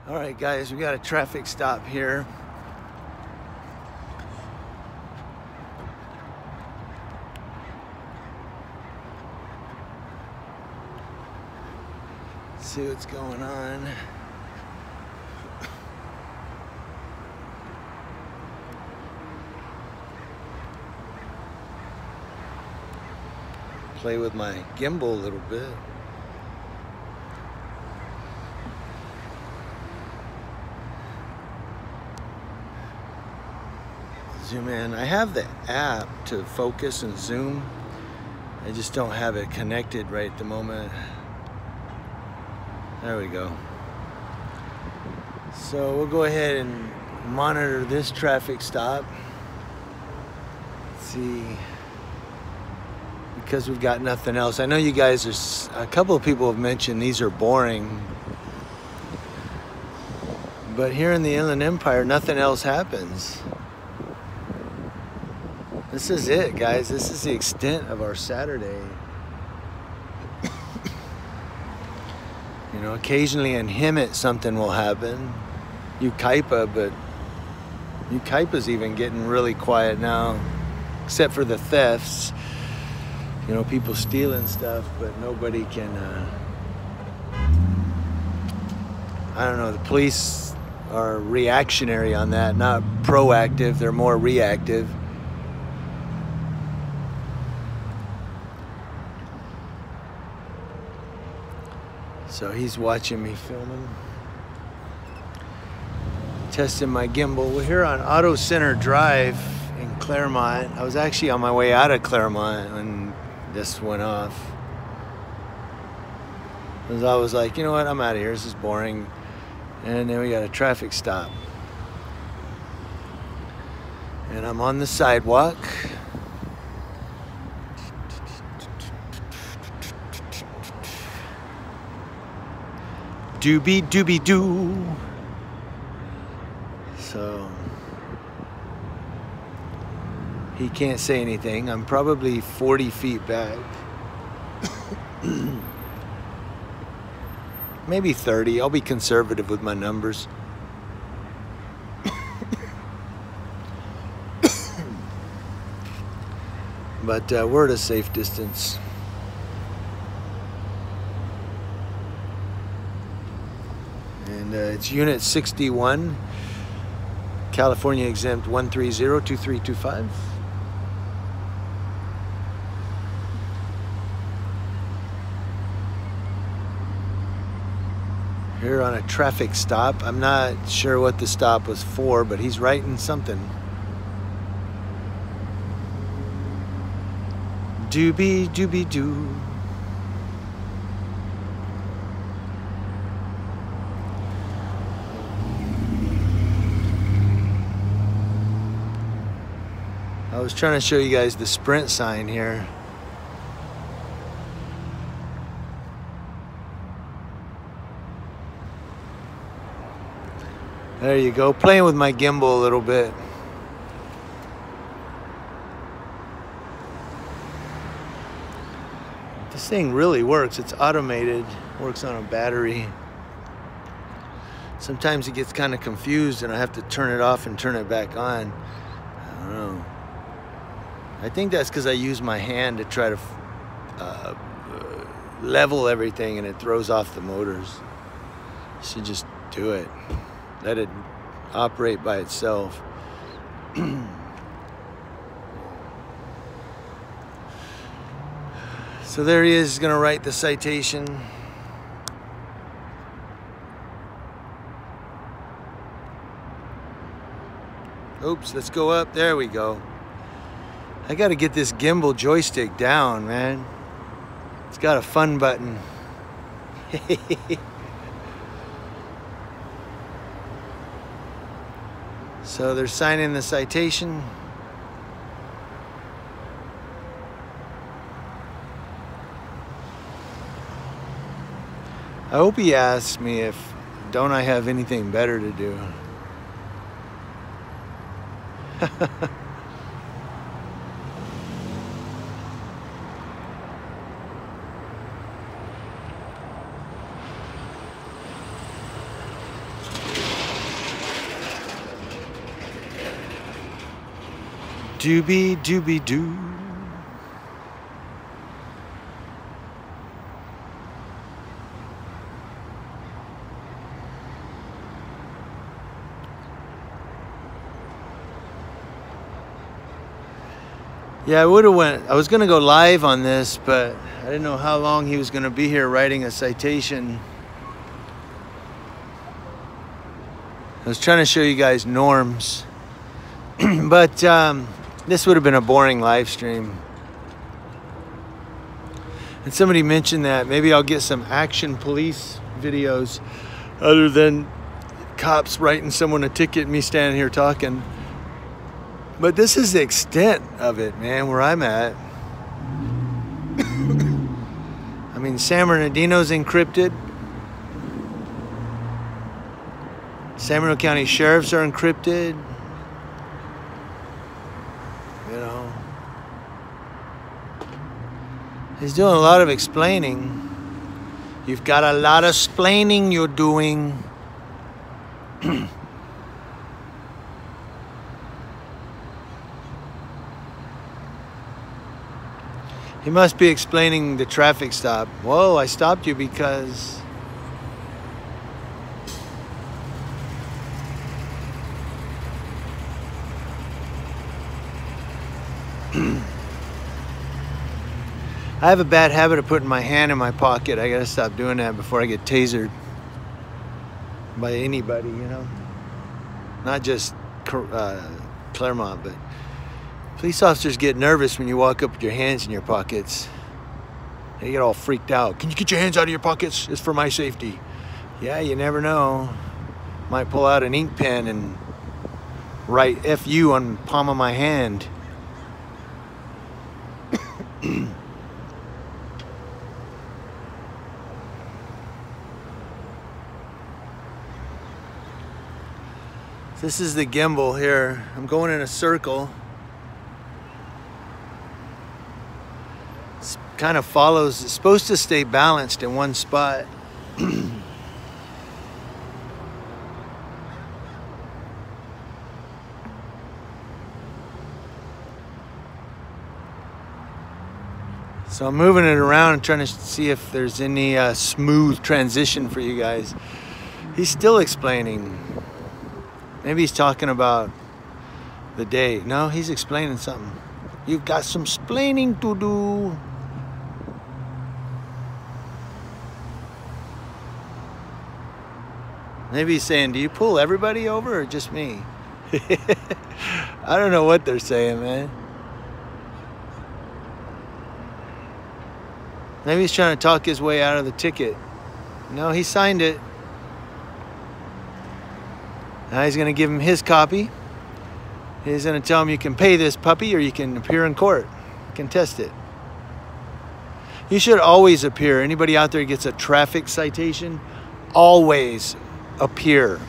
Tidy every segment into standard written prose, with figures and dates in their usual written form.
All right, guys, we got a traffic stop here. Let's see what's going on. Play with my gimbal a little bit. Zoom in. I have the app to focus and zoom. I just don't have it connected right at the moment. There we go. So we'll go ahead and monitor this traffic stop. Let's see, because we've got nothing else. I know you guys are, a couple of people have mentioned these are boring. But here in the Inland Empire, nothing else happens. This is it, guys. This is the extent of our Saturday. You know, occasionally in Hemet something will happen. Ukaipa, but Ukaipa's even getting really quiet now, except for the thefts. You know, people stealing stuff, but nobody can, I don't know, the police are reactionary on that, not proactive, they're more reactive. So he's watching me filming. Testing my gimbal. We're here on Auto Center Drive in Claremont. I was actually on my way out of Claremont when this went off. Because I was like, you know what, I'm out of here, this is boring. And then we got a traffic stop. And I'm on the sidewalk. Doobie doobie doo. So he can't say anything. I'm probably 40 feet back. Maybe 30. I'll be conservative with my numbers. But we're at a safe distance. And it's Unit 61, California exempt 130-2325. Here on a traffic stop. I'm not sure what the stop was for, but he's writing something. Doobie doobie doo. I was trying to show you guys the Sprint sign here. There you go, playing with my gimbal a little bit. This thing really works. It's automated, works on a battery. Sometimes it gets kind of confused and I have to turn it off and turn it back on. I don't know. I think that's because I use my hand to try to level everything and it throws off the motors. You should just do it. Let it operate by itself. So there he is, gonna write the citation. Oops, let's go up. There we go. I gotta get this gimbal joystick down, man. It's got a fun button. So they're signing the citation. I hope he asks me if don't I have anything better to do. Doobie doobie doo. Yeah, I was gonna go live on this, but I didn't know how long he was gonna be here writing a citation. I was trying to show you guys norms, but this would have been a boring live stream. And somebody mentioned that maybe I'll get some action police videos other than cops writing someone a ticket, me standing here talking. But this is the extent of it, man, where I'm at. I mean, San Bernardino's encrypted. San Bernardino County sheriffs are encrypted. You know. He's doing a lot of explaining. You've got a lot of splaining you're doing. He must be explaining the traffic stop. Whoa, I stopped you because... I have a bad habit of putting my hand in my pocket. I gotta stop doing that before I get tasered by anybody, you know? Not just Claremont, but police officers get nervous when you walk up with your hands in your pockets. They get all freaked out. Can you get your hands out of your pockets? It's for my safety. Yeah, you never know. Might pull out an ink pen and write F-U on the palm of my hand. This is the gimbal here. I'm going in a circle. It kind of follows. It's supposed to stay balanced in one spot. So I'm moving it around and trying to see if there's any smooth transition for you guys. He's still explaining. Maybe he's talking about the day. No, he's explaining something. You've got some splaining to do. Maybe he's saying, do you pull everybody over or just me? I don't know what they're saying, man. Maybe he's trying to talk his way out of the ticket. No, he signed it. Now he's going to give him his copy. He's going to tell him you can pay this puppy or you can appear in court. Contest it. You should always appear. Anybody out there gets a traffic citation, always appear.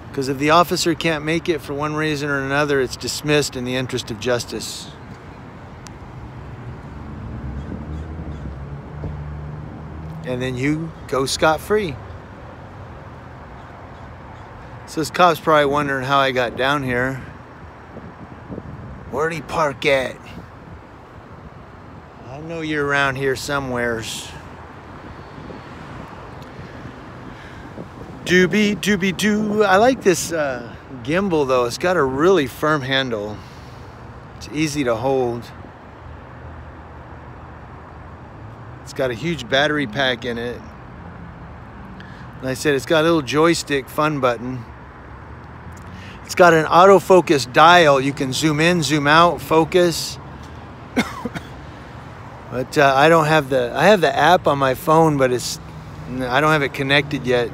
Because if the officer can't make it for one reason or another, it's dismissed in the interest of justice. And then you go scot-free. So this cop's probably wondering how I got down here. Where'd he park at? I know you're around here somewheres. Doobie doobie doo. I like this gimbal though. It's got a really firm handle. It's easy to hold. It's got a huge battery pack in it. Like I said, it's got a little joystick fun button. It's got an autofocus dial. You can zoom in, zoom out, focus. But I don't have I have the app on my phone, but I don't have it connected yet.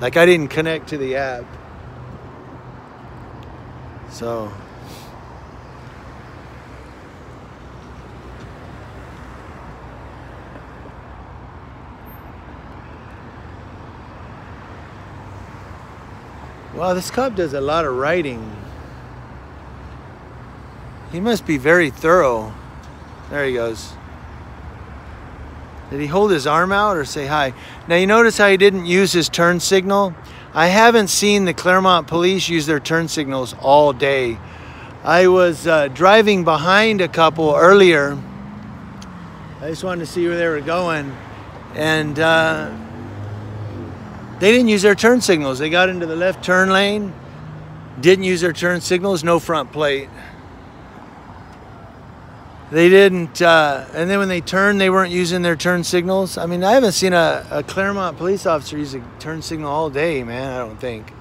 Like I didn't connect to the app. So. Wow, this cop does a lot of writing. He must be very thorough. There he goes. Did he hold his arm out or say hi? Now you notice how he didn't use his turn signal? I haven't seen the Claremont police use their turn signals all day. I was driving behind a couple earlier. I just wanted to see where they were going. And they didn't use their turn signals. They got into the left turn lane, didn't use their turn signals, no front plate. They didn't, and then when they turned, they weren't using their turn signals. I mean, I haven't seen a Claremont police officer use a turn signal all day, man, I don't think.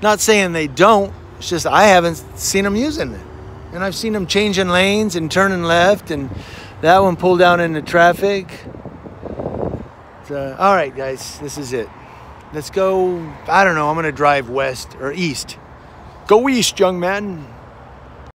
Not saying they don't, it's just I haven't seen them using it. And I've seen them changing lanes and turning left, and that one pulled down into traffic. So, all right, guys, this is it. Let's go, I don't know, I'm gonna drive west or east. Go east, young man.